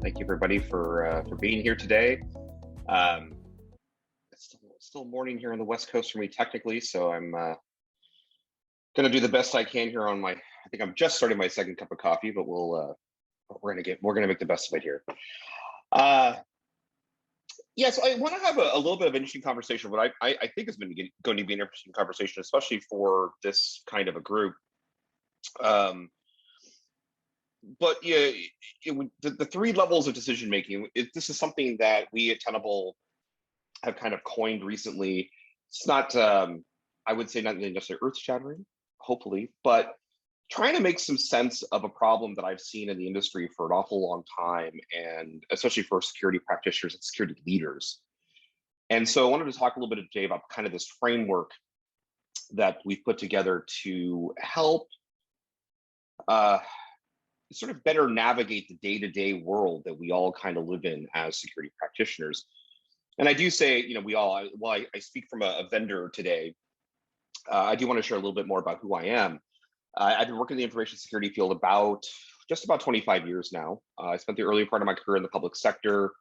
Thank you, everybody, for being here today. It's still morning here on the West Coast for me, technically, so I'm going to do the best I can here on my. I think I'm just starting my second cup of coffee, but we're going to make the best of it here. So I want to have a little bit of an interesting conversation. What I think is going to be an interesting conversation, especially for this kind of a group. But yeah, the three levels of decision making. This is something that we at Tenable have kind of coined recently. It's not, I would say, not necessarily earth shattering, hopefully, but trying to make some sense of a problem that I've seen in the industry for an awful long time, and especially for security practitioners and security leaders. And so I wanted to talk a little bit today about kind of this framework that we've put together to help sort of better navigate the day-to-day world that we all kind of live in as security practitioners. And I do say, I speak from a vendor today, I do want to share a little bit more about who I am. I've been working in the information security field just about 25 years now. I spent the early part of my career in the public sector,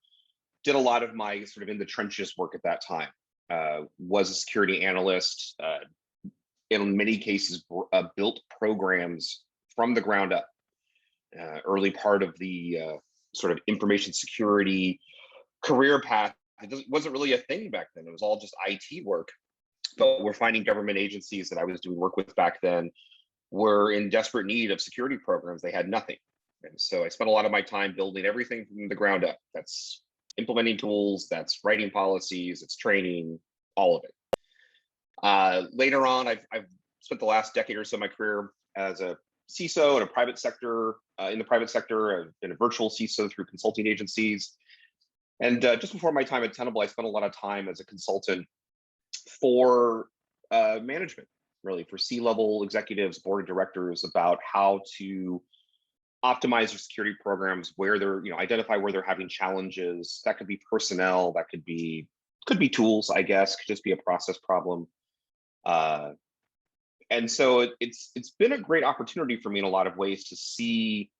did a lot of my sort of in the trenches work at that time, was a security analyst, in many cases built programs from the ground up. Early part of the sort of information security career path, it wasn't really a thing back then. It was all just IT work. But we're finding government agencies that I was doing work with back then were in desperate need of security programs. They had nothing. And so I spent a lot of my time building everything from the ground up. That's implementing tools, that's writing policies, it's training, all of it. Later on, I've spent the last decade or so of my career as a CISO in a private sector. In the private sector, I've been a virtual CISO through consulting agencies. And just before my time at Tenable, I spent a lot of time as a consultant for management, really, for C-level executives, board of directors, about how to optimize their security programs, where they're, identify where they're having challenges. That could be personnel, that could be tools, I guess, could just be a process problem. And so it's been a great opportunity for me in a lot of ways to see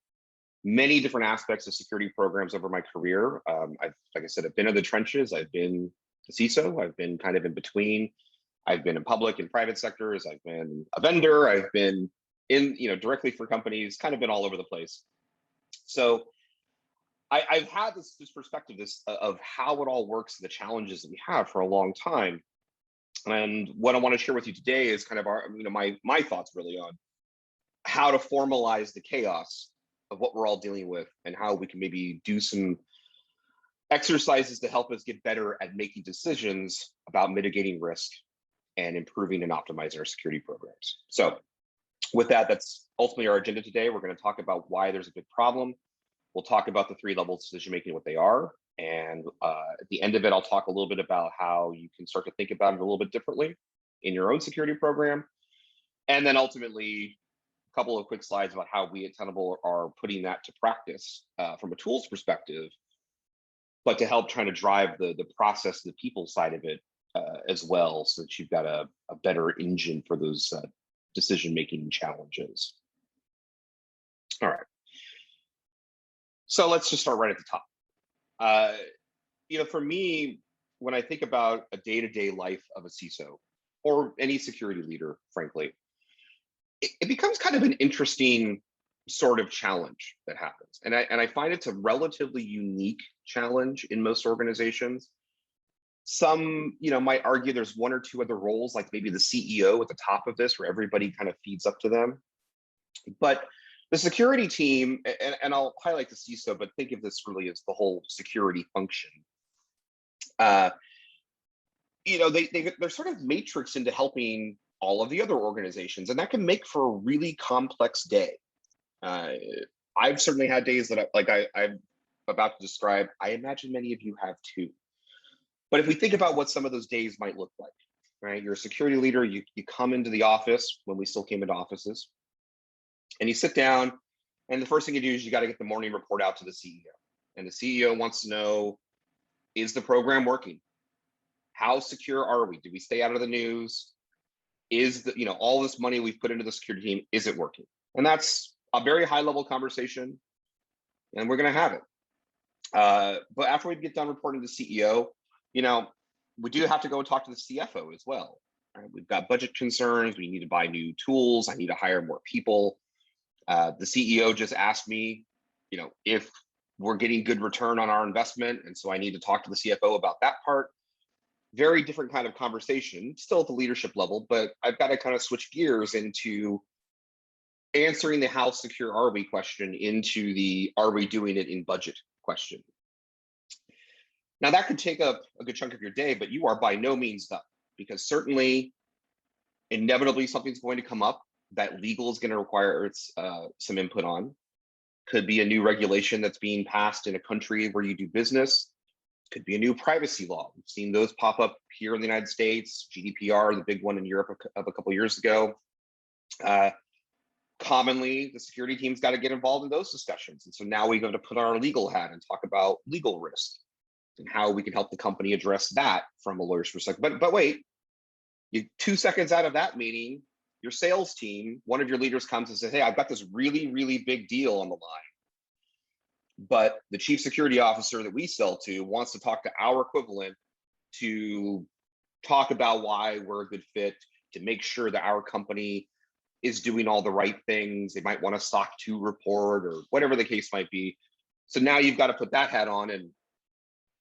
many different aspects of security programs over my career. Like I said, I've been in the trenches. I've been a CISO. I've been kind of in between. I've been in public and private sectors. I've been a vendor. I've been in, directly for companies, kind of been all over the place. So I've had this perspective of how it all works, the challenges that we have for a long time. And what I want to share with you today is kind of my thoughts really on how to formalize the chaos of what we're all dealing with, and how we can maybe do some exercises to help us get better at making decisions about mitigating risk and improving and optimizing our security programs. So with that, that's ultimately our agenda today. We're going to talk about why there's a big problem. We'll talk about the three levels of decision making, what they are. And at the end of it, I'll talk a little bit about how you can start to think about it a little bit differently in your own security program. And then ultimately, a couple of quick slides about how we at Tenable are putting that to practice from a tools perspective, but to help trying to drive the process, the people side of it as well, so that you've got a better engine for those decision-making challenges. All right. So let's just start right at the top. For me, when I think about a day-to-day life of a CISO or any security leader, frankly, it becomes kind of an interesting sort of challenge that happens. And I find it's a relatively unique challenge in most organizations. Some, might argue there's one or two other roles, like maybe the CEO at the top of this, where everybody kind of feeds up to them. But the security team, and I'll highlight the CISO, but think of this really as the whole security function. They're sort of matrixed into helping all of the other organizations, and that can make for a really complex day. I've certainly had days that I'm about to describe. I imagine many of you have too. But if we think about what some of those days might look like, right? You're a security leader, you come into the office when we still came into offices, and you sit down, and the first thing you do is you got to get the morning report out to the CEO. And the CEO wants to know, is the program working? How secure are we? Do we stay out of the news? Is all this money we've put into the security team, is it working? And that's a very high level conversation, and we're going to have it. But after we get done reporting to the CEO, we do have to go and talk to the CFO as well. Right? We've got budget concerns. We need to buy new tools. I need to hire more people. The CEO just asked me, if we're getting good return on our investment. And so I need to talk to the CFO about that part. Very different kind of conversation, still at the leadership level, but I've got to kind of switch gears into answering the how secure are we question into the are we doing it in budget question. Now that could take up a good chunk of your day, but you are by no means done, because certainly, inevitably, something's going to come up that legal is going to require some input on. Could be a new regulation that's being passed in a country where you do business. Could be a new privacy law. We've seen those pop up here in the United States. GDPR, the big one in Europe of a couple of years ago. Commonly, the security team's got to get involved in those discussions. And so now we go to put on our legal hat and talk about legal risk and how we can help the company address that from a lawyer's perspective. But wait, 2 seconds out of that meeting, your sales team, one of your leaders comes and says, hey, I've got this really, really big deal on the line. But the chief security officer that we sell to wants to talk to our equivalent to talk about why we're a good fit, to make sure that our company is doing all the right things. They might want a SOC 2 report or whatever the case might be. So now you've got to put that hat on and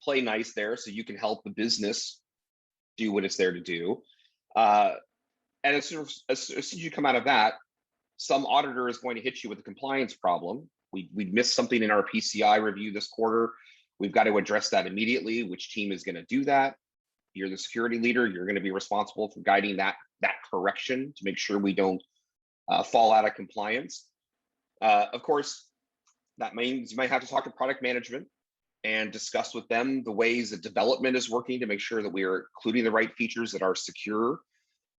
play nice there so you can help the business do what it's there to do. And as soon as you come out of that, some auditor is going to hit you with a compliance problem. We missed something in our PCI review this quarter. We've got to address that immediately. Which team is going to do that? You're the security leader. You're going to be responsible for guiding that correction to make sure we don't fall out of compliance. Of course, that means you might have to talk to product management and discuss with them the ways that development is working to make sure that we are including the right features that are secure,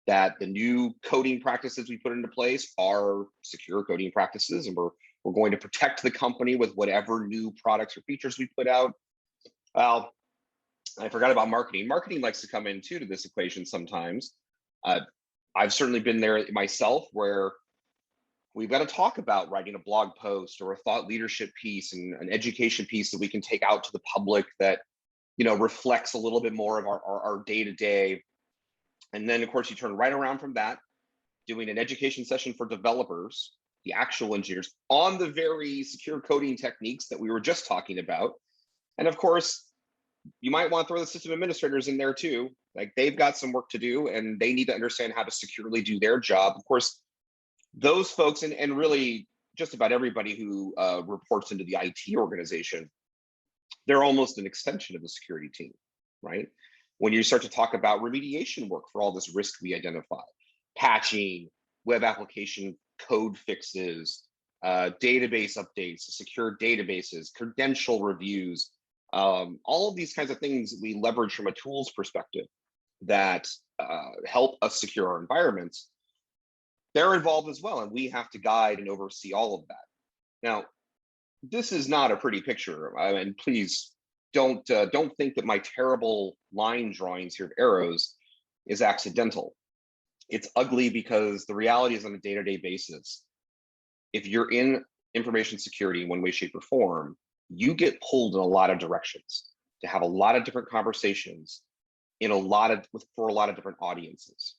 that the new coding practices we put into place are secure coding practices, and we're going to protect the company with whatever new products or features we put out. Well, I forgot about marketing. Marketing likes to come in too to this equation sometimes. I've certainly been there myself, where we've got to talk about writing a blog post or a thought leadership piece and an education piece that we can take out to the public that reflects a little bit more of our day-to-day. And then, of course, you turn right around from that, doing an education session for developers, the actual engineers, on the very secure coding techniques that we were just talking about. And of course, you might want to throw the system administrators in there too. Like, they've got some work to do and they need to understand how to securely do their job. Of course, those folks, and really just about everybody who reports into the IT organization, they're almost an extension of the security team, right? When you start to talk about remediation work for all this risk we identify, patching, web application code fixes, database updates, secure databases, credential reviews, all of these kinds of things we leverage from a tools perspective that help us secure our environments, they're involved as well, and we have to guide and oversee all of that. Now, this is not a pretty picture, and please don't think that my terrible line drawings here of arrows is accidental. It's ugly because the reality is, on a day-to-day basis, if you're in information security in one way, shape, or form, you get pulled in a lot of directions to have a lot of different conversations for a lot of different audiences.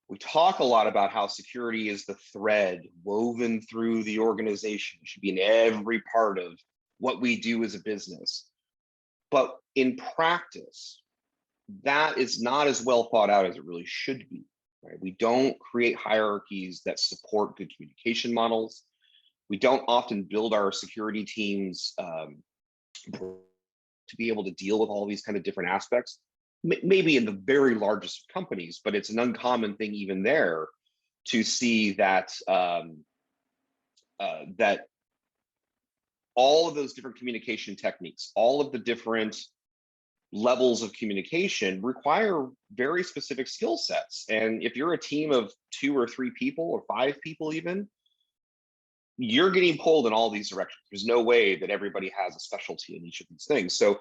We talk a lot about how security is the thread woven through the organization. It should be in every part of what we do as a business. But in practice, that is not as well thought out as it really should be. Right? We don't create hierarchies that support good communication models. We don't often build our security teams to be able to deal with all these kind of different aspects. Maybe in the very largest companies, but it's an uncommon thing even there to see that that all of those different communication techniques, all of the different levels of communication require very specific skill sets. And if you're a team of 2 or 3 people or 5 people even, you're getting pulled in all these directions. There's no way that everybody has a specialty in each of these things. So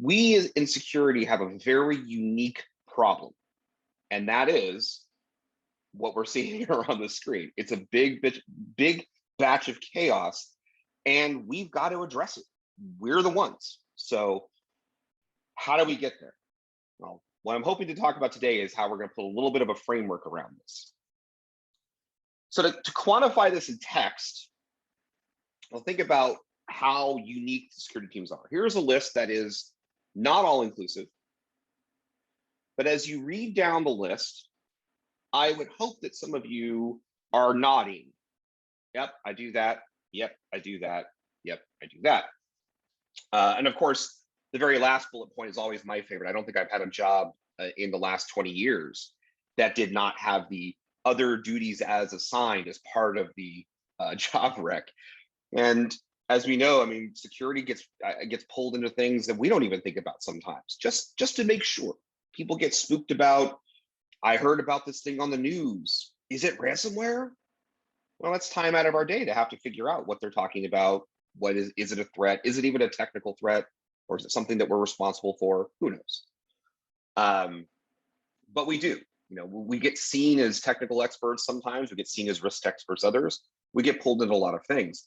we in security have a very unique problem, and that is what we're seeing here on the screen. It's a big batch of chaos, and we've got to address it. we're the ones. So how do we get there? Well, what I'm hoping to talk about today is how we're going to put a little bit of a framework around this. So to quantify this in text, I'll think about how unique the security teams are. Here's a list that is not all inclusive, but as you read down the list, I would hope that some of you are nodding. Yep, I do that. Yep, I do that. Yep, I do that. And of course, the very last bullet point is always my favorite. I don't think I've had a job in the last 20 years that did not have the other duties as assigned as part of the job rec. And as we know, I mean, security gets pulled into things that we don't even think about sometimes, just to make sure. People get spooked about, I heard about this thing on the news. Is it ransomware? Well, that's time out of our day to have to figure out what they're talking about. What is it a threat? Is it even a technical threat? Or is it something that we're responsible for? Who knows? But we do. You know, we get seen as technical experts sometimes. We get seen as risk experts others. We get pulled into a lot of things.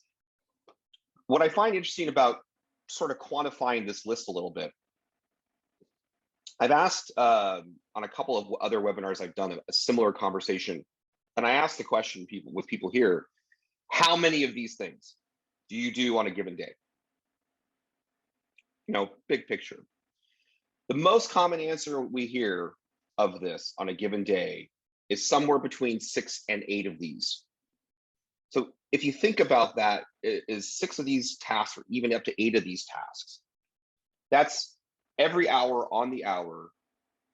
What I find interesting about sort of quantifying this list a little bit, I've asked on a couple of other webinars I've done a similar conversation, and I asked the question with people here, how many of these things do you do on a given day? You know, big picture. The most common answer we hear of this on a given day is somewhere between 6 and 8 of these. So if you think about that, is 6 of these tasks or even up to 8 of these tasks, that's every hour on the hour,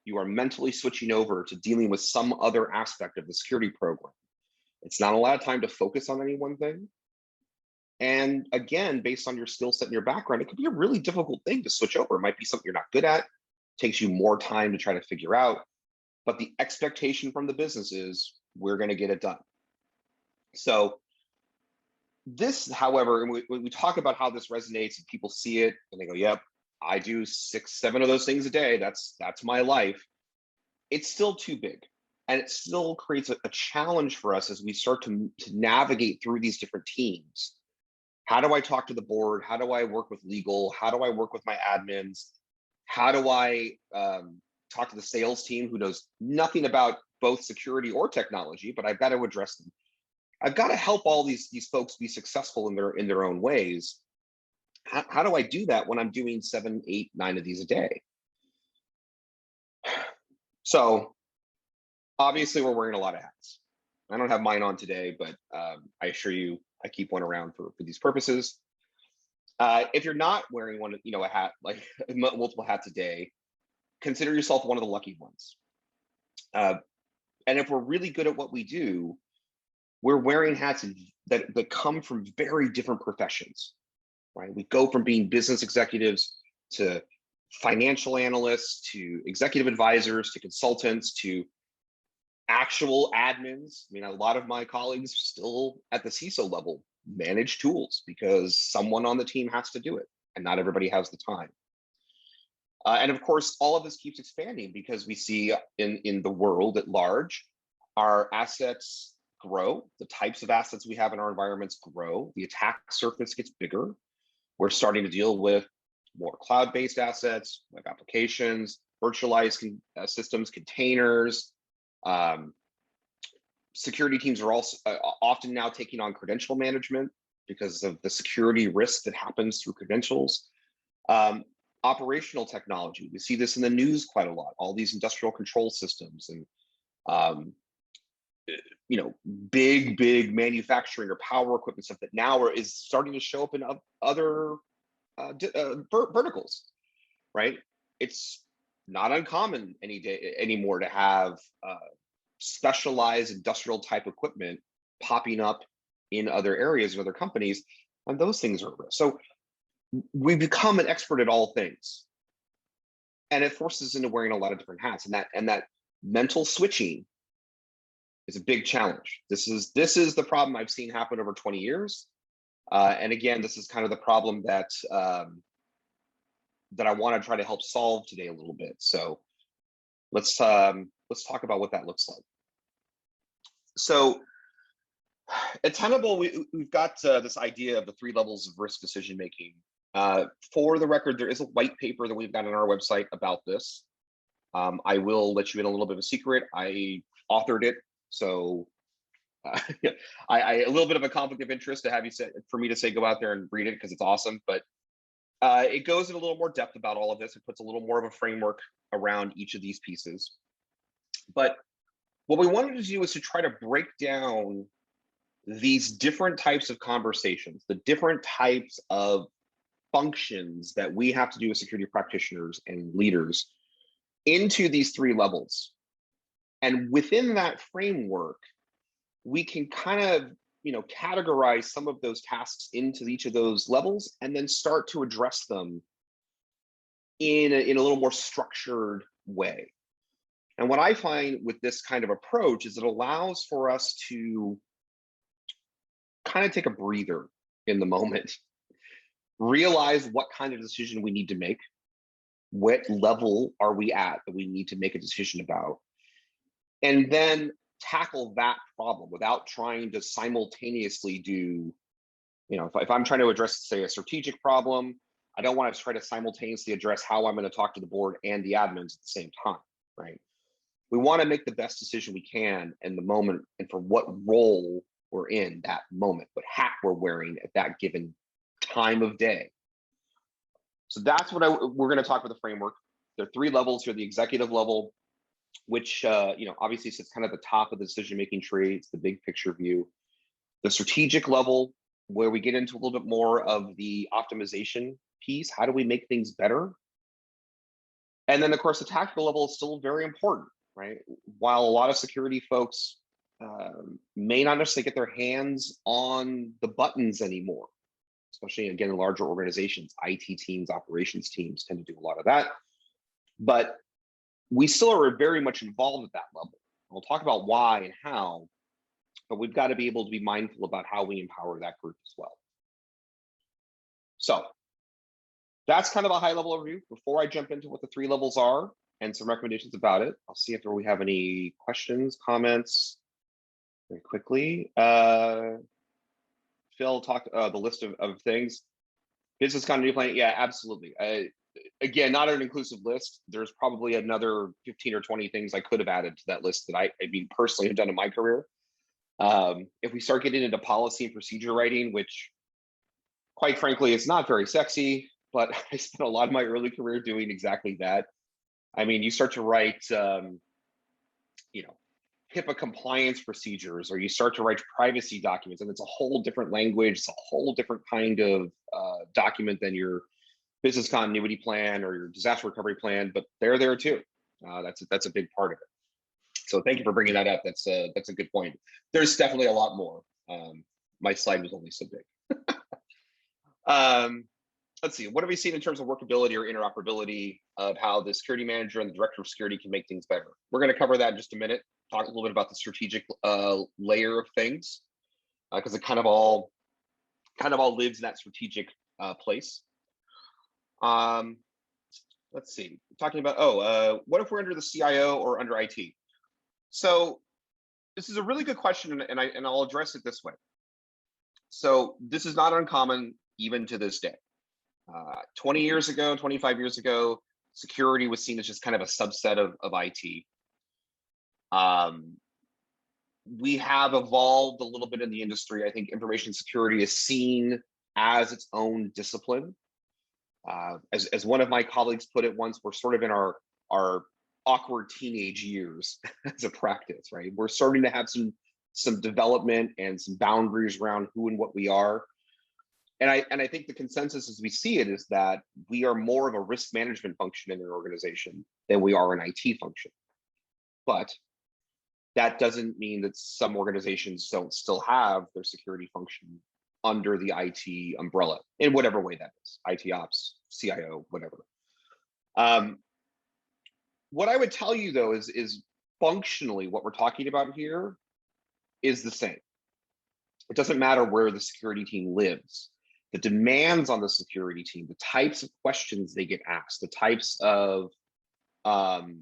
you are mentally switching over to dealing with some other aspect of the security program. It's not a lot of time to focus on any one thing. And again, based on your skill set and your background, it could be a really difficult thing to switch over. It might be something you're not good at, takes you more time to try to figure out. But the expectation from the business is we're going to get it done. So this, however, when we talk about how this resonates and people see it and they go, yep, I do 6, 7 of those things a day. That's my life. It's still too big. And it still creates a challenge for us as we start to navigate through these different teams. How do I talk to the board? How do I work with legal? How do I work with my admins? How do I talk to the sales team who knows nothing about both security or technology, but I've got to address them. I've got to help all these folks be successful in their own ways. How do I do that when I'm doing 7, 8, 9 of these a day? So obviously we're wearing a lot of hats. I don't have mine on today, but I assure you, I keep one around for these purposes. If you're not wearing one, you know, a hat, like multiple hats a day, consider yourself one of the lucky ones. And if we're really good at what we do, we're wearing hats that come from very different professions, right? We go from being business executives to financial analysts, to executive advisors, to consultants, to actual admins. I mean, a lot of my colleagues still at the CISO level manage tools because someone on the team has to do it, and not everybody has the time. And of course, all of this keeps expanding because we see in the world at large, our assets grow, the types of assets we have in our environments grow, the attack surface gets bigger. We're starting to deal with more cloud-based assets, web applications, virtualized systems, containers. Security teams are also often now taking on credential management because of the security risk that happens through credentials. Operational technology, we see this in the news quite a lot, all these industrial control systems and you know, big manufacturing or power equipment stuff that now is starting to show up in other verticals, right? It's not uncommon anymore to have specialized industrial type equipment popping up in other areas of other companies, and those things are at risk. So we become an expert at all things, and it forces us into wearing a lot of different hats, and that mental switching is a big challenge. This is the problem I've seen happen over 20 years, and again, this is kind of the problem that that I want to try to help solve today a little bit. So let's talk about what that looks like. So at Tenable, we've got this idea of the 3 levels of risk decision making For the record, there is a white paper that we've got on our website about this. I will let you in a little bit of a secret. I authored it, so I a little bit of a conflict of interest to have you say, for me to say go out there and read it because it's awesome. But it goes in a little more depth about all of this. It puts a little more of a framework around each of these pieces. But what we wanted to do is to try to break down these different types of conversations, the different types of functions that we have to do as security practitioners and leaders into these three levels. And within that framework, we can kind of, categorize some of those tasks into each of those levels and then start to address them in a little more structured way. And what I find with this kind of approach is it allows for us to kind of take a breather in the moment, realize what kind of decision we need to make, what level are we at that we need to make a decision about, and then tackle that problem without trying to simultaneously do, if I'm trying to address, say, a strategic problem, I don't want to try to simultaneously address how I'm going to talk to the board and the admins at the same time, right? We want to make the best decision we can in the moment and for what role we're in that moment, what hat we're wearing at that given time of day. So that's what we're going to talk about the framework. There are three levels here: the executive level, which obviously sits kind of at the top of the decision-making tree. It's the big picture view. The strategic level, where we get into a little bit more of the optimization piece. How do we make things better? And then, of course, the tactical level is still very important, right? While a lot of security folks may not necessarily get their hands on the buttons anymore, especially, again, in larger organizations, IT teams, operations teams tend to do a lot of that. But we still are very much involved at that level. We'll talk about why and how, but we've got to be able to be mindful about how we empower that group as well. So that's kind of a high level overview. Before I jump into what the three levels are and some recommendations about it, I'll see if we have any questions, comments very quickly. Phil talked the list of things. Business continuity plan, yeah, absolutely. Again, not an inclusive list. There's probably another 15 or 20 things I could have added to that list that I personally have done in my career. If we start getting into policy and procedure writing, which quite frankly, it's not very sexy, but I spent a lot of my early career doing exactly that. I mean, you start to write, HIPAA compliance procedures, or you start to write privacy documents, and it's a whole different language. It's a whole different kind of document than your business continuity plan or your disaster recovery plan, but they're there too. That's a big part of it. So thank you for bringing that up. That's a good point. There's definitely a lot more. My slide was only so big. Let's see, what have we seen in terms of workability or interoperability of how the security manager and the director of security can make things better? We're going to cover that in just a minute. Talk a little bit about the strategic layer of things, because it kind of all lives in that strategic place. Let's see, talking about, what if we're under the CIO or under IT? So this is a really good question, and I'll address it this way. So this is not uncommon even to this day. 20 years ago, 25 years ago, security was seen as just kind of a subset of IT. We have evolved a little bit in the industry. I think information security is seen as its own discipline. As one of my colleagues put it once, we're sort of in our awkward teenage years as a practice, right? We're starting to have some development and some boundaries around who and what we are. And I think the consensus as we see it is that we are more of a risk management function in an organization than we are an IT function. But that doesn't mean that some organizations don't still have their security function under the IT umbrella in whatever way that is, IT ops, CIO, whatever. What I would tell you though is functionally what we're talking about here is the same. It doesn't matter where the security team lives. The demands on the security team, the types of questions they get asked, the types of the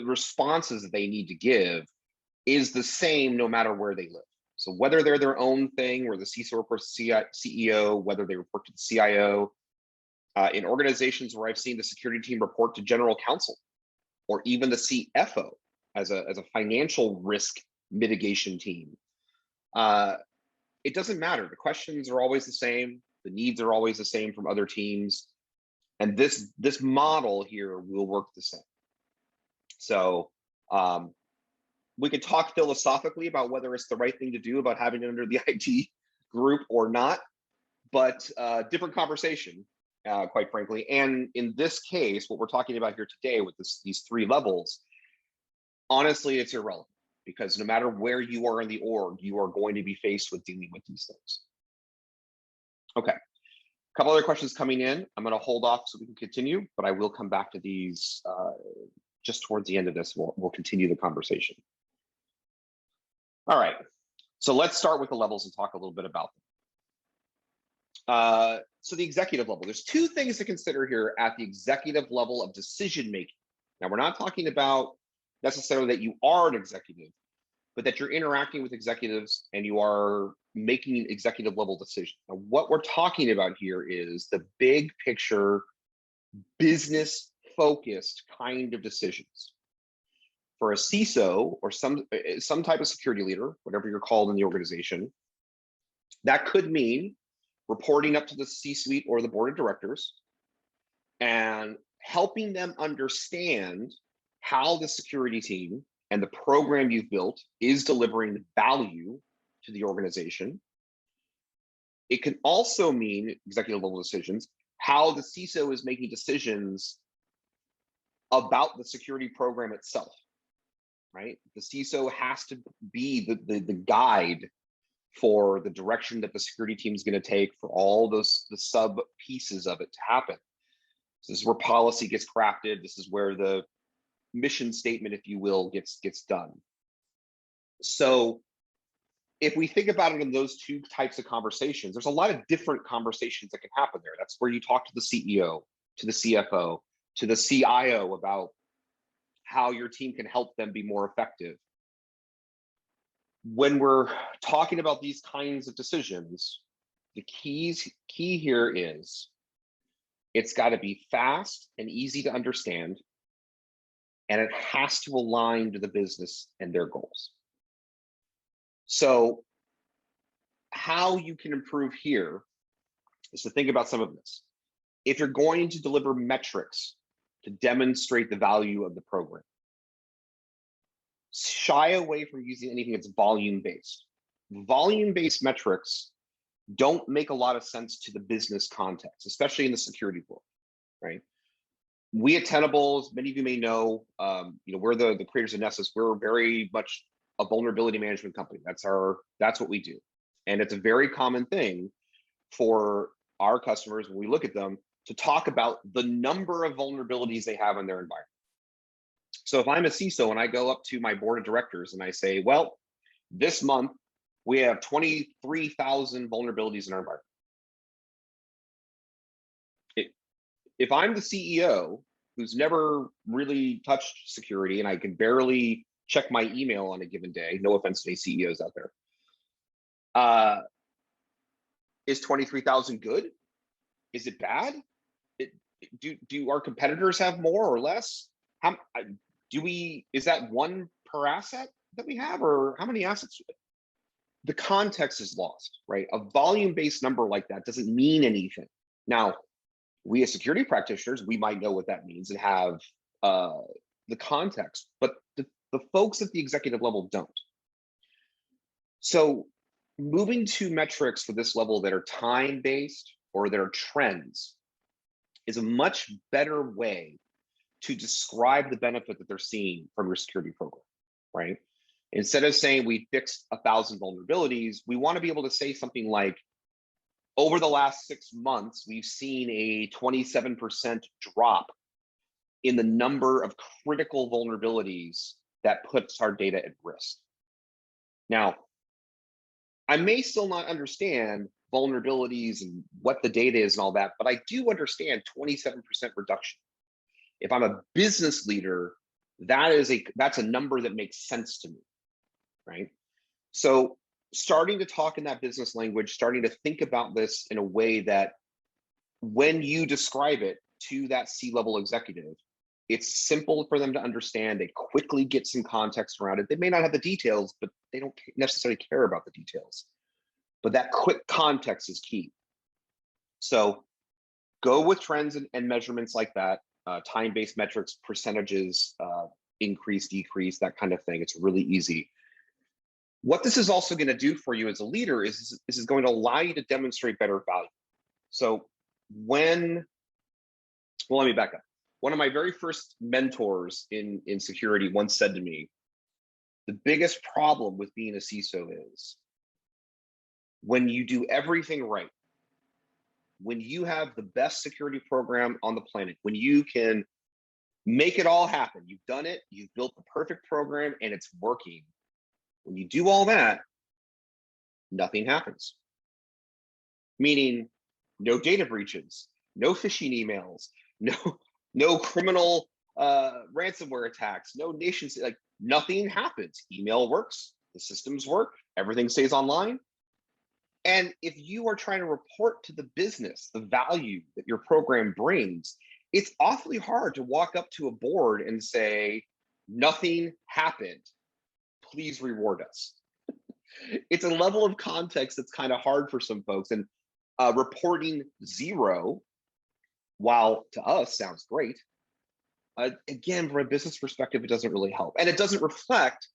responses that they need to give is the same no matter where they live. So whether they're their own thing, where the CISO reports to CEO, whether they report to the CIO, in organizations where I've seen the security team report to general counsel, or even the CFO as a financial risk mitigation team, it doesn't matter. The questions are always the same. The needs are always the same from other teams. And this model here will work the same. So we could talk philosophically about whether it's the right thing to do about having it under the IT group or not, but different conversation, quite frankly. And in this case, what we're talking about here today with these three levels, honestly, it's irrelevant, because no matter where you are in the org, you are going to be faced with dealing with these things. Okay, a couple other questions coming in. I'm going to hold off so we can continue, but I will come back to these just towards the end of this. We'll continue the conversation. All right, so let's start with the levels and talk a little bit about them. So the executive level, there's two things to consider here at the executive level of decision making. Now, we're not talking about necessarily that you are an executive, but that you're interacting with executives and you are making executive level decisions. Now, what we're talking about here is the big picture, business focused kind of decisions. For a CISO or some type of security leader, whatever you're called in the organization, that could mean reporting up to the C-suite or the board of directors and helping them understand how the security team and the program you've built is delivering value to the organization. It can also mean executive level decisions, how the CISO is making decisions about the security program itself, right? The CISO has to be the guide for the direction that the security team is going to take for all the sub pieces of it to happen. So this is where policy gets crafted. This is where the mission statement, if you will, gets done. So if we think about it in those two types of conversations, there's a lot of different conversations that can happen there. That's where you talk to the CEO, to the CFO, to the CIO about how your team can help them be more effective. When we're talking about these kinds of decisions, the key here is it's got to be fast and easy to understand, and it has to align to the business and their goals. So how you can improve here is to think about some of this. If you're going to deliver metrics to demonstrate the value of the program, shy away from using anything that's volume-based. Volume-based metrics don't make a lot of sense to the business context, especially in the security world, right? We at Tenable, as many of you may know, we're the creators of Nessus. We're very much a vulnerability management company. That's what we do. And it's a very common thing for our customers, when we look at them, to talk about the number of vulnerabilities they have in their environment. So if I'm a CISO and I go up to my board of directors and I say, well, this month we have 23,000 vulnerabilities in our environment. If I'm the CEO who's never really touched security and I can barely check my email on a given day, no offense to any CEOs out there, is 23,000 good? Is it bad? Do our competitors have more or less? Is that one per asset that we have, or how many assets? The context is lost, right? A volume-based number like that doesn't mean anything. Now, we as security practitioners, we might know what that means and have the context, but the folks at the executive level don't. So moving to metrics for this level that are time-based or that are trends is a much better way to describe the benefit that they're seeing from your security program, right? Instead of saying we fixed 1,000 vulnerabilities, we want to be able to say something like, over the last 6 months, we've seen a 27% drop in the number of critical vulnerabilities that puts our data at risk. Now, I may still not understand vulnerabilities and what the data is and all that, but I do understand 27% reduction. If I'm a business leader, that's a number that makes sense to me, right? So starting to talk in that business language, starting to think about this in a way that when you describe it to that C-level executive, it's simple for them to understand. They quickly get some context around it. They may not have the details, but they don't necessarily care about the details. But that quick context is key. So go with trends and measurements like that, time-based metrics, percentages, increase, decrease, that kind of thing. It's really easy. What this is also going to do for you as a leader is this is going to allow you to demonstrate better value. So well, let me back up. One of my very first mentors in security once said to me, the biggest problem with being a CISO is when you do everything right, when you have the best security program on the planet, when you can make it all happen, you've done it, you've built the perfect program and it's working. When you do all that, nothing happens. Meaning no data breaches, no phishing emails, no criminal ransomware attacks, no nations, like nothing happens. Email works, the systems work, everything stays online. And if you are trying to report to the business the value that your program brings, it's awfully hard to walk up to a board and say, nothing happened, please reward us. It's a level of context that's kind of hard for some folks. And reporting 0, while to us sounds great, again, from a business perspective, it doesn't really help. And it doesn't reflect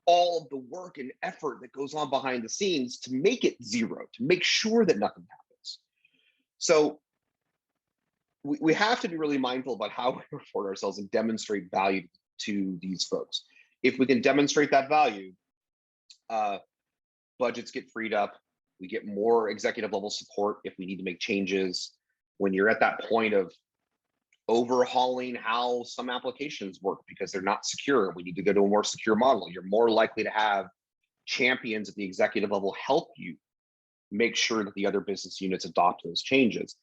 all of the work and effort that goes on behind the scenes to make it 0, to make sure that nothing happens. So we have to be really mindful about how we report ourselves and demonstrate value to these folks. If we can demonstrate that value, budgets get freed up. We get more executive level support if we need to make changes. When you're at that point of overhauling how some applications work because they're not secure, we need to go to a more secure model. You're more likely to have champions at the executive level help you make sure that the other business units adopt those changes.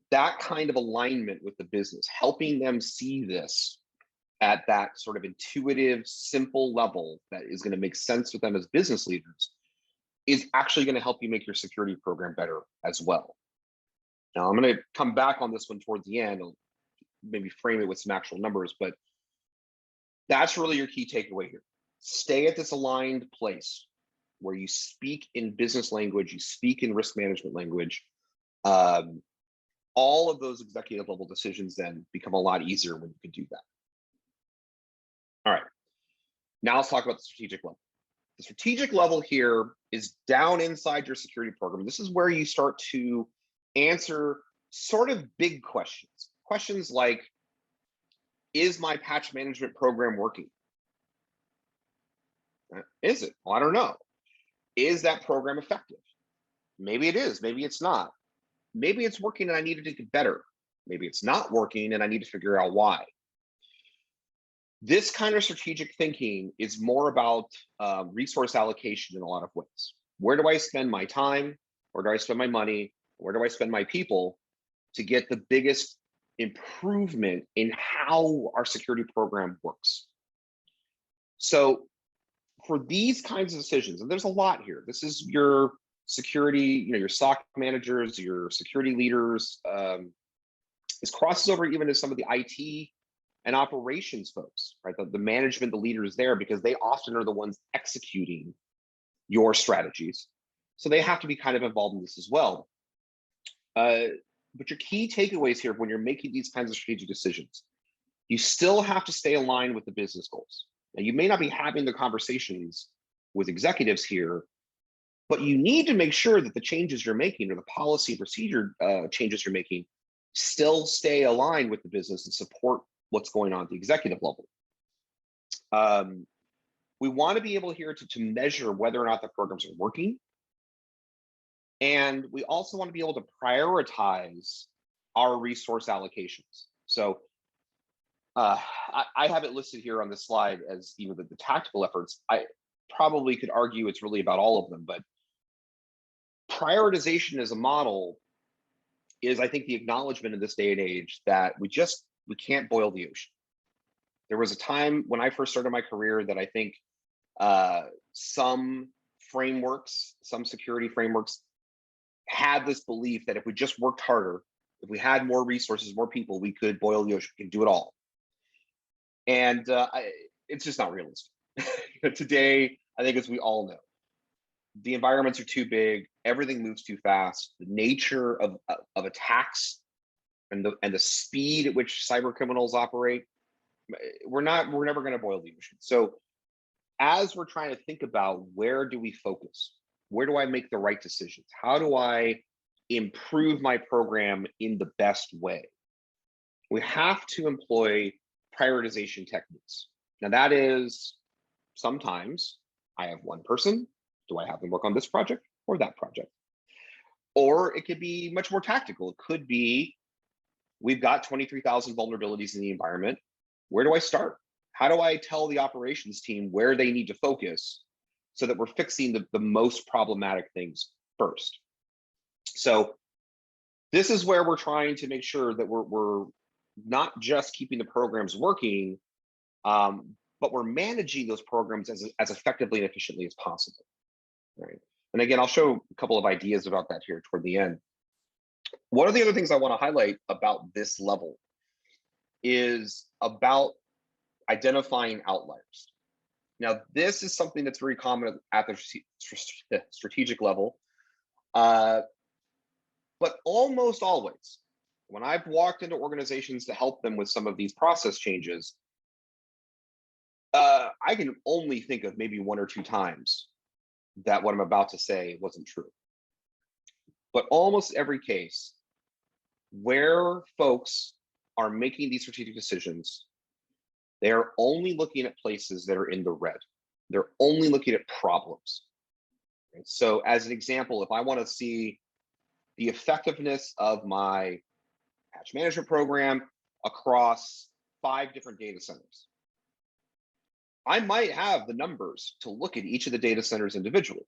That kind of alignment with the business, helping them see this at that sort of intuitive, simple level that is going to make sense with them as business leaders, is actually going to help you make your security program better as well. Now, I'm going to come back on this one towards the end. I'll maybe frame it with some actual numbers, but that's really your key takeaway here. Stay at this aligned place where you speak in business language, you speak in risk management language. All of those executive level decisions then become a lot easier when you can do that. All right, now let's talk about the strategic level. The strategic level here is down inside your security program. This is where you start to answer sort of big questions. Questions like, is my patch management program working? Is it? Well, I don't know. Is that program effective? Maybe it is, maybe it's not. Maybe it's working and I need to get better. Maybe it's not working and I need to figure out why. This kind of strategic thinking is more about resource allocation in a lot of ways. Where do I spend my time? Where do I spend my money? Where do I spend my people to get the biggest improvement in how our security program works? So for these kinds of decisions, and there's a lot here, this is your security, your SOC managers, your security leaders. This crosses over even to some of the IT and operations folks, right? The management, the leaders there, because they often are the ones executing your strategies. So they have to be kind of involved in this as well. But your key takeaways here when you're making these kinds of strategic decisions, you still have to stay aligned with the business goals. Now, you may not be having the conversations with executives here, but you need to make sure that the changes you're making or the policy procedure changes you're making still stay aligned with the business and support what's going on at the executive level. We want to be able here to measure whether or not the programs are working. And we also want to be able to prioritize our resource allocations. So I have it listed here on this slide as the tactical efforts. I probably could argue it's really about all of them, but prioritization as a model is, I think, the acknowledgement in this day and age that we can't boil the ocean. There was a time when I first started my career that I think some frameworks, some security frameworks had this belief that if we just worked harder, if we had more resources, more people, we could boil the ocean, we could do it all. And it's just not realistic. Today, I think as we all know, the environments are too big, everything moves too fast, the nature of attacks and the speed at which cyber criminals operate, we're never going to boil the ocean. So as we're trying to think about where do we focus, where do I make the right decisions, how do I improve my program in the best way, we have to employ prioritization techniques. Now that is, sometimes I have one person, do I have them work on this project or that project? Or it could be much more tactical. It could be, we've got 23,000 vulnerabilities in the environment. Where do I start? How do I tell the operations team where they need to focus so that we're fixing the most problematic things first? So this is where we're trying to make sure that we're not just keeping the programs working, but we're managing those programs as effectively and efficiently as possible, right? And again, I'll show a couple of ideas about that here toward the end. One of the other things I want to highlight about this level is about identifying outliers. Now, this is something that's very common at the strategic level, but almost always, when I've walked into organizations to help them with some of these process changes, I can only think of maybe one or two times that what I'm about to say wasn't true. But almost every case where folks are making these strategic decisions, they're only looking at places that are in the red. They're only looking at problems. Right? So as an example, if I want to see the effectiveness of my patch management program across 5 different data centers, I might have the numbers to look at each of the data centers individually.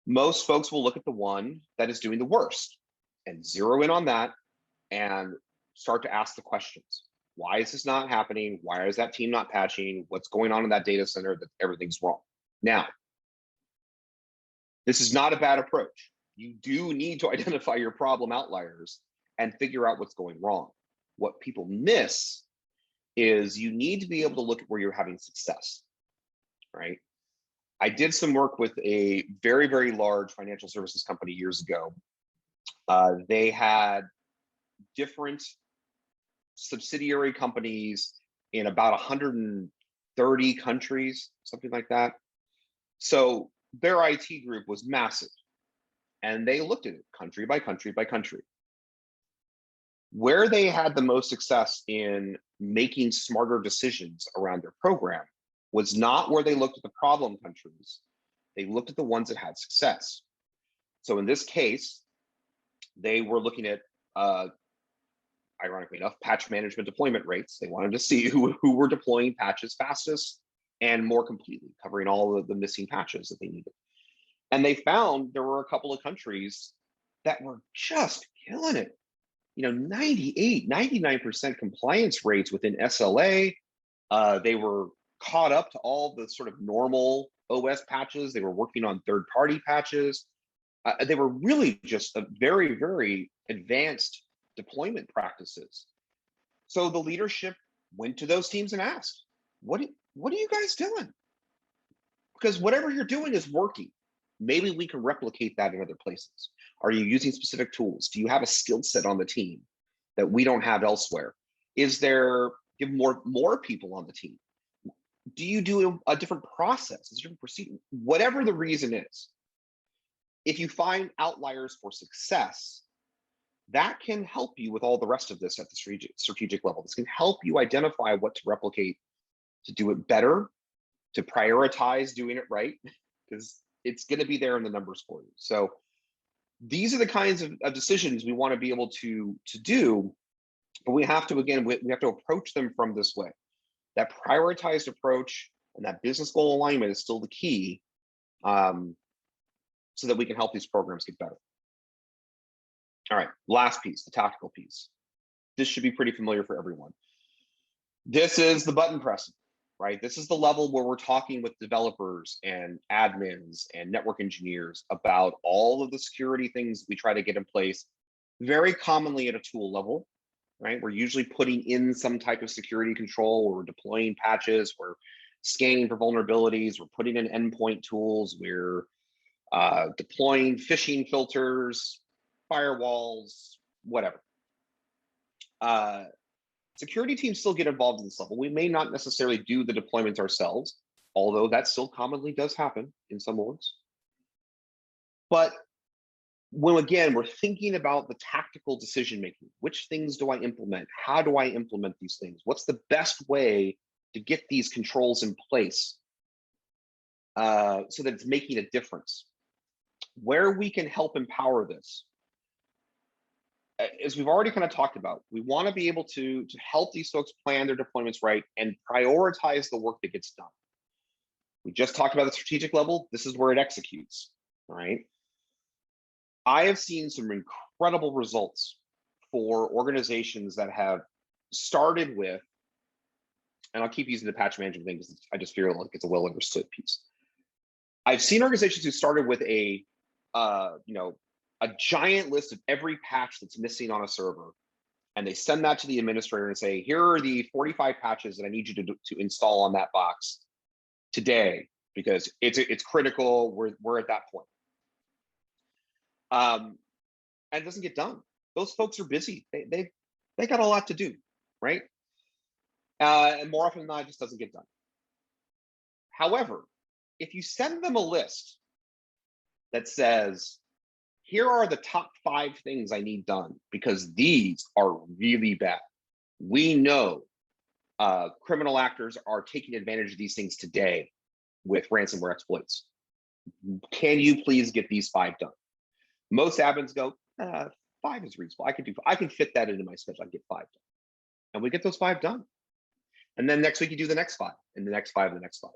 Most folks will look at the one that is doing the worst and zero in on that and start to ask the questions. Why is this not happening? Why is that team not patching? What's going on in that data center that everything's wrong? Now, this is not a bad approach. You do need to identify your problem outliers and figure out what's going wrong. What people miss is you need to be able to look at where you're having success, right? I did some work with a very, very large financial services company years ago. They had different subsidiary companies in about 130 countries, something like that. So their IT group was massive, and they looked at it country by country by country. Where they had the most success in making smarter decisions around their program was not where they looked at the problem countries. They looked at the ones that had success. So in this case, they were looking at, ironically enough, patch management deployment rates. They wanted to see who were deploying patches fastest and more completely, covering all of the missing patches that they needed. And they found there were a couple of countries that were just killing it. 98, 99% compliance rates within SLA. They were caught up to all the sort of normal OS patches. They were working on third-party patches. They were really just a very, very advanced deployment practices. So the leadership went to those teams and asked, what are you guys doing? Because whatever you're doing is working. Maybe we can replicate that in other places. Are you using specific tools? Do you have a skill set on the team that we don't have elsewhere? Is there more people on the team? Do you do a different process, a different procedure? Whatever the reason is, if you find outliers for success, that can help you with all the rest of this at the strategic level. This can help you identify what to replicate, to do it better, to prioritize doing it right, because it's going to be there in the numbers for you. So these are the kinds of decisions we want to be able to do, but we have to, again, we have to approach them from this way. That prioritized approach and that business goal alignment is still the key, so that we can help these programs get better. All right, last piece, the tactical piece. This should be pretty familiar for everyone. This is the button pressing. right? This is the level where we're talking with developers and admins and network engineers about all of the security things we try to get in place, very commonly at a tool level, right? We're usually putting in some type of security control, we're deploying patches, we're scanning for vulnerabilities, we're putting in endpoint tools, we're deploying phishing filters, firewalls, whatever. Security teams still get involved in this level. We may not necessarily do the deployments ourselves, although that still commonly does happen in some orgs. But when, again, we're thinking about the tactical decision making, which things do I implement? How do I implement these things? What's the best way to get these controls in place so that it's making a difference? Where we can help empower this, as we've already kind of talked about, we want to be able to help these folks plan their deployments right and prioritize the work that gets done. We just talked about the strategic level. This is where it executes, right? I have seen some incredible results for organizations that have started with, and I'll keep using the patch management thing because I just feel like it's a well understood piece. I've seen organizations who started with a giant list of every patch that's missing on a server, and they send that to the administrator and say, here are the 45 patches that I need you to install on that box today, because it's critical. We're at that point. And it doesn't get done. Those folks are busy. They got a lot to do, right? And more often than not, it just doesn't get done. However, if you send them a list that says, here are the top 5 things I need done because these are really bad. We know criminal actors are taking advantage of these things today with ransomware exploits. Can you please get these 5 done? Most admins go, 5 is reasonable. I can fit that into my schedule. I get 5 done. And we get those 5 done. And then next week you do the next 5 and the next 5 and the next 5.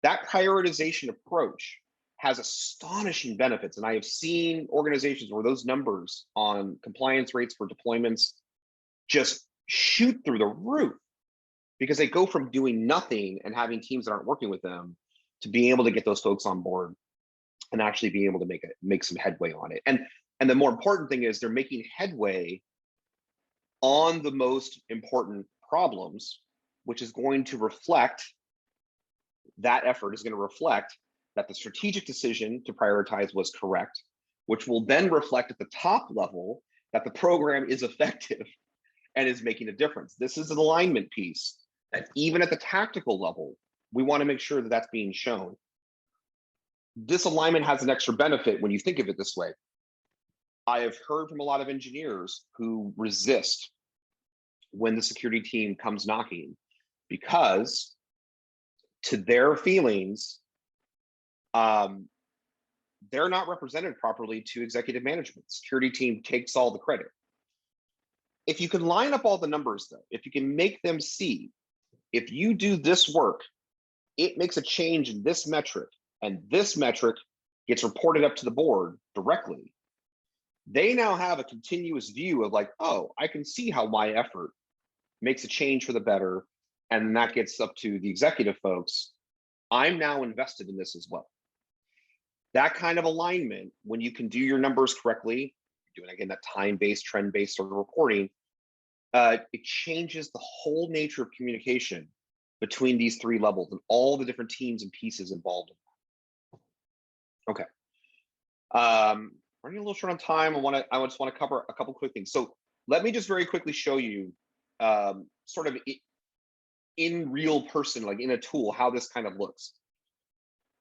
That prioritization approach has astonishing benefits. And I have seen organizations where those numbers on compliance rates for deployments just shoot through the roof because they go from doing nothing and having teams that aren't working with them to being able to get those folks on board and actually being able to make some headway on it. And the more important thing is they're making headway on the most important problems, which is going to reflect, that effort is going to reflect that the strategic decision to prioritize was correct, which will then reflect at the top level that the program is effective and is making a difference. This is an alignment piece that even at the tactical level, we want to make sure that that's being shown. This alignment has an extra benefit when you think of it this way. I have heard from a lot of engineers who resist when the security team comes knocking because to their feelings, they're not represented properly to executive management. The security team takes all the credit. If you can line up all the numbers though, if you can make them see, if you do this work, it makes a change in this metric, and this metric gets reported up to the board directly, they now have a continuous view of like, oh, I can see how my effort makes a change for the better, and that gets up to the executive folks. I'm now invested in this as well. That kind of alignment, when you can do your numbers correctly, doing again that time-based, trend-based sort of reporting, it changes the whole nature of communication between these 3 levels and all the different teams and pieces involved in that. Okay. Running a little short on time. I just want to cover a couple quick things. So let me just very quickly show you sort of in real person, like in a tool, how this kind of looks.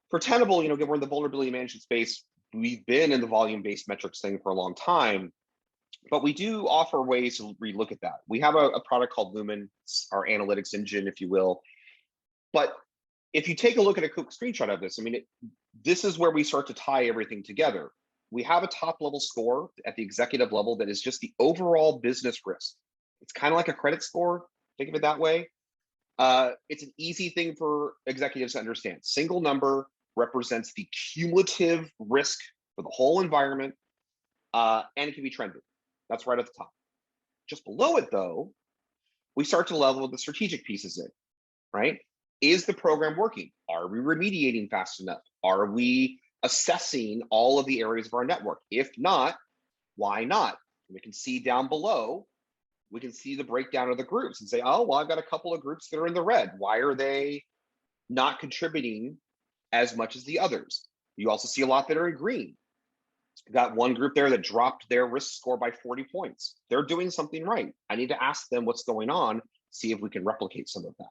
For Tenable, again, we're in the vulnerability management space. We've been in the volume-based metrics thing for a long time, but we do offer ways to relook at that. We have a product called Lumen, our analytics engine, if you will. But if you take a look at a quick screenshot of this, I mean, this is where we start to tie everything together. We have a top-level score at the executive level that is just the overall business risk. It's kind of like a credit score, think of it that way. It's an easy thing for executives to understand. Single number represents the cumulative risk for the whole environment, and it can be trended. That's right at the top. Just below it, though, we start to level the strategic pieces in, right? Is the program working? Are we remediating fast enough? Are we assessing all of the areas of our network? If not, why not? We can see down below, we can see the breakdown of the groups and say, oh, well, I've got a couple of groups that are in the red. Why are they not contributing as much as the others? You also see a lot that are in green. We've got one group there that dropped their risk score by 40 points. They're doing something right. I need to ask them what's going on, see if we can replicate some of that.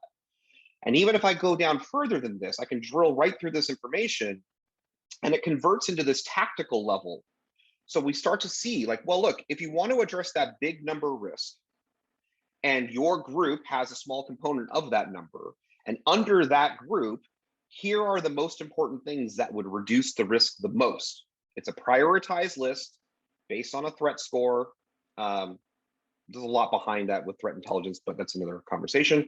And even if I go down further than this, I can drill right through this information and it converts into this tactical level. So we start to see like, well, look, if you want to address that big number risk and your group has a small component of that number, and under that group, here are the most important things that would reduce the risk the most. It's a prioritized list based on a threat score. There's a lot behind that with threat intelligence, but that's another conversation.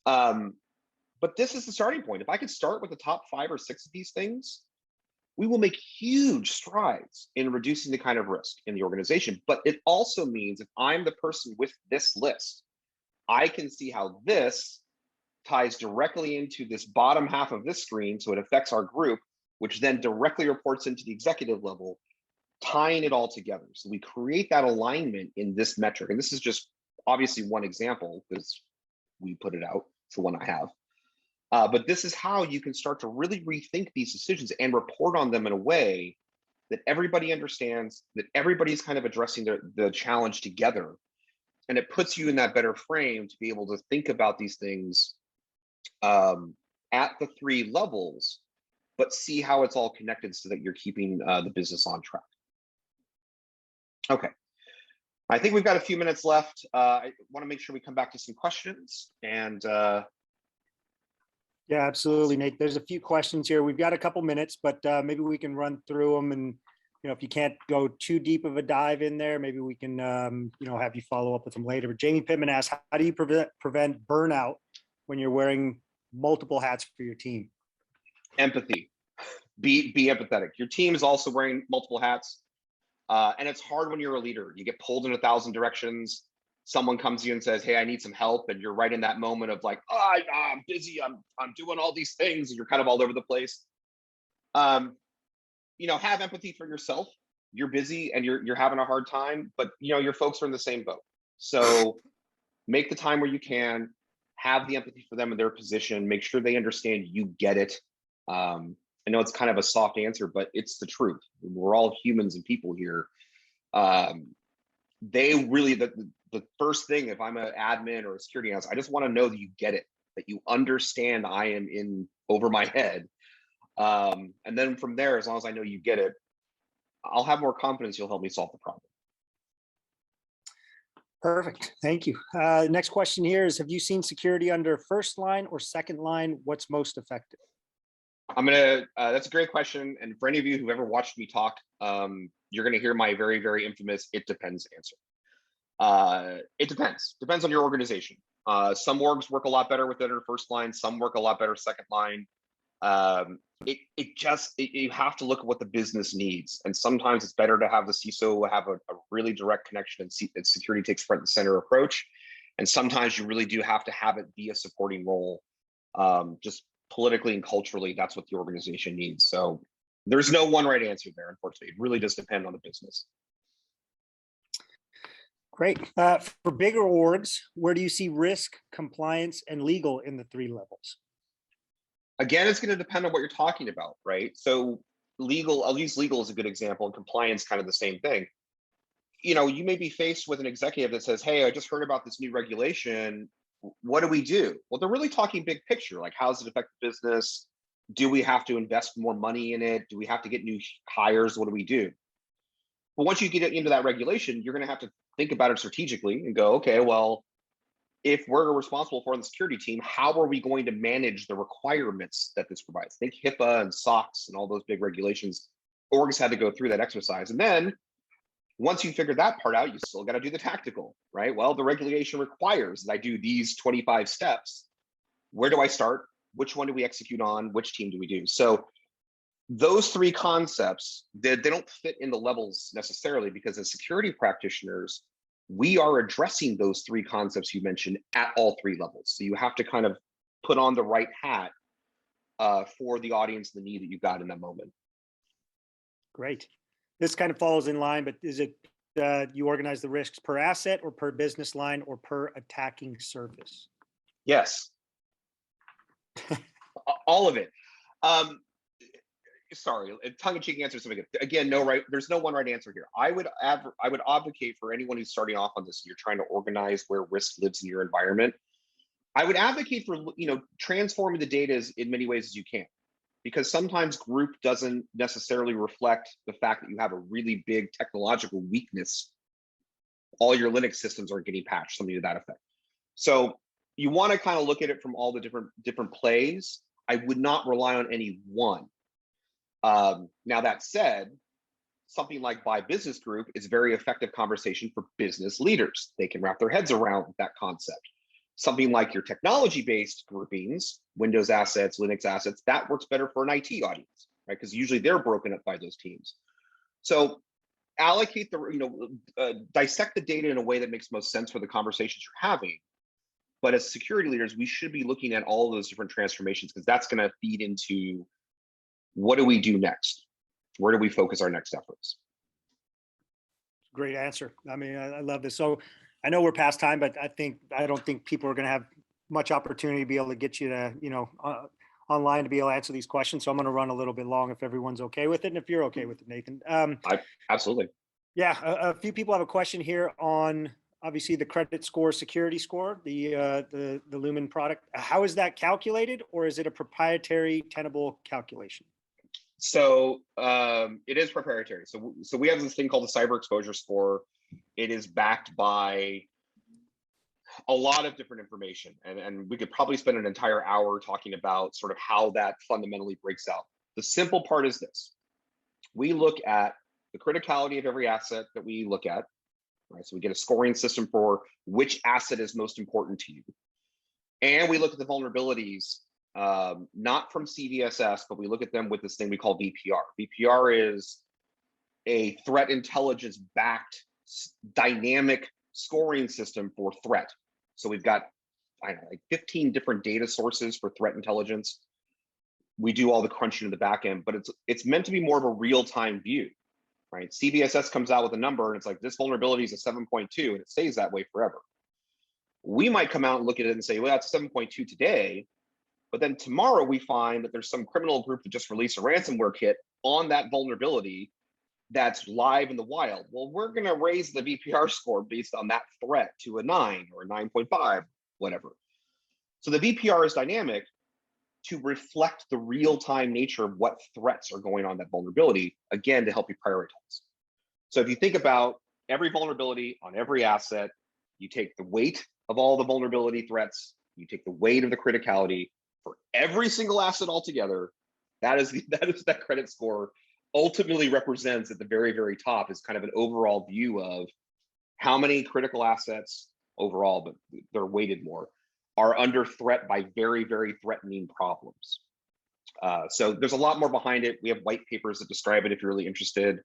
But this is the starting point. If I could start with the top 5 or 6 of these things, we will make huge strides in reducing the kind of risk in the organization. But it also means if I'm the person with this list, I can see how this ties directly into this bottom half of this screen. So it affects our group, which then directly reports into the executive level, tying it all together. So we create that alignment in this metric. And this is just obviously one example because we put it out. It's the one I have. But this is how you can start to really rethink these decisions and report on them in a way that everybody understands, that everybody's kind of addressing the challenge together. And it puts you in that better frame to be able to think about these things at the 3 levels, but see how it's all connected so that you're keeping the business on track. Okay. I think we've got a few minutes left. I want to make sure we come back to some questions and yeah, absolutely, Nate. There's a few questions here. We've got a couple minutes, but maybe we can run through them. And if you can't go too deep of a dive in there, maybe we can have you follow up with them later. But Jamie Pittman asks, how do you prevent burnout when you're wearing multiple hats for your team? Empathy. Be empathetic. Your team is also wearing multiple hats, and it's hard when you're a leader. You get pulled in 1,000 directions. Someone comes to you and says, hey, I need some help. And you're right in that moment of like, oh, I'm busy. I'm doing all these things. And you're kind of all over the place. Have empathy for yourself. You're busy and you're having a hard time, but your folks are in the same boat. So make the time where you can, have the empathy for them in their position, make sure they understand you get it. I know it's kind of a soft answer, but it's the truth. We're all humans and people here. They really, the first thing, if I'm an admin or a security analyst, I just want to know that you get it, that you understand I am in over my head. And then from there, as long as I know you get it, I'll have more confidence you'll help me solve the problem. Perfect. Thank you. Next question here is, have you seen security under first line or second line? What's most effective? That's a great question. And for any of you who've ever watched me talk, you're going to hear my very, very infamous "it depends" answer. It depends on your organization. Some orgs work a lot better with it under first line. Some work a lot better second line. You have to look at what the business needs. And sometimes it's better to have the CISO have a really direct connection and see that security takes front and center approach. And sometimes you really do have to have it be a supporting role. Just politically and culturally, that's what the organization needs. So there's no one right answer there, unfortunately. It really does depend on the business. Great. For bigger orgs, where do you see risk, compliance, and legal in the 3 levels? Again, it's going to depend on what you're talking about, right? So legal, I'll use legal as a good example, and compliance kind of the same thing. You may be faced with an executive that says, hey, I just heard about this new regulation. What do we do? Well, they're really talking big picture, like how does it affect the business? Do we have to invest more money in it? Do we have to get new hires? What do we do? But once you get into that regulation, you're going to have to think about it strategically and go, okay, well, if we're responsible for the security team, how are we going to manage the requirements that this provides? Think HIPAA and SOX and all those big regulations. Orgs had to go through that exercise. And then once you figure that part out, you still got to do the tactical, right? Well, the regulation requires that I do these 25 steps. Where do I start? Which one do we execute on? Which team do we do? So those 3 concepts, they don't fit in the levels necessarily, because as security practitioners, we are addressing those 3 concepts you mentioned at all 3 levels. So you have to kind of put on the right hat for the audience, the need that you've got in that moment. Great. This kind of falls in line, but is it you organize the risks per asset or per business line or per attacking surface? Yes. All of it. Sorry, tongue-in-cheek answer. Something again, no right. There's no one right answer here. I would advocate for anyone who's starting off on this. You're trying to organize where risk lives in your environment. I would advocate for transforming the data in many ways as you can, because sometimes group doesn't necessarily reflect the fact that you have a really big technological weakness. All your Linux systems aren't getting patched, something to that effect. So you want to kind of look at it from all the different plays. I would not rely on any one. Now that said, something like by business group is a very effective conversation for business leaders. They can wrap their heads around that concept. Something like your technology-based groupings, Windows assets, Linux assets, that works better for an IT audience, right? Because usually they're broken up by those teams. So allocate dissect the data in a way that makes most sense for the conversations you're having. But as security leaders, we should be looking at all of those different transformations, because that's going to feed into what do we do next? Where do we focus our next efforts? Great answer. I mean, I love this. So I know we're past time, but I don't think people are going to have much opportunity to be able to get you to, online to be able to answer these questions. So I'm going to run a little bit long if everyone's okay with it. And if you're okay with it, Nathan. Absolutely. Yeah. A few people have a question here on obviously the credit score, security score, the Lumen product. How is that calculated, or is it a proprietary Tenable calculation? So it is proprietary. So we have this thing called the cyber exposure score. It is backed by a lot of different information, and we could probably spend an entire hour talking about sort of how that fundamentally breaks out. The simple part is this: we look at the criticality of every asset that we look at, right? So we get a scoring system for which asset is most important to you, and we look at the vulnerabilities. Not from CVSS, but we look at them with this thing we call VPR. VPR is a threat intelligence backed dynamic scoring system for threat. So we've got, I don't know, like 15 different data sources for threat intelligence. We do all the crunching in the back end, but it's meant to be more of a real-time view, right? CVSS comes out with a number and it's like, this vulnerability is a 7.2 and it stays that way forever. We might come out and look at it and say, well, that's 7.2 today. But then tomorrow we find that there's some criminal group that just released a ransomware kit on that vulnerability that's live in the wild. Well, we're going to raise the VPR score based on that threat to a 9 or a 9.5, whatever. So the VPR is dynamic to reflect the real-time nature of what threats are going on that vulnerability, again, to help you prioritize. So if you think about every vulnerability on every asset, you take the weight of all the vulnerability threats, you take the weight of the criticality, for every single asset altogether, that is that credit score ultimately represents at the very, very top is kind of an overall view of how many critical assets overall, but they're weighted more, are under threat by very, very threatening problems. So there's a lot more behind it. We have white papers that describe it if you're really interested.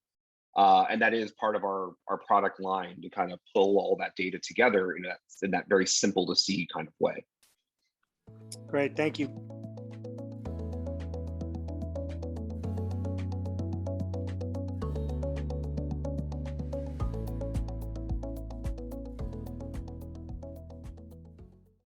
And that is part of our product line to kind of pull all that data together in that very simple to see kind of way. Great, thank you.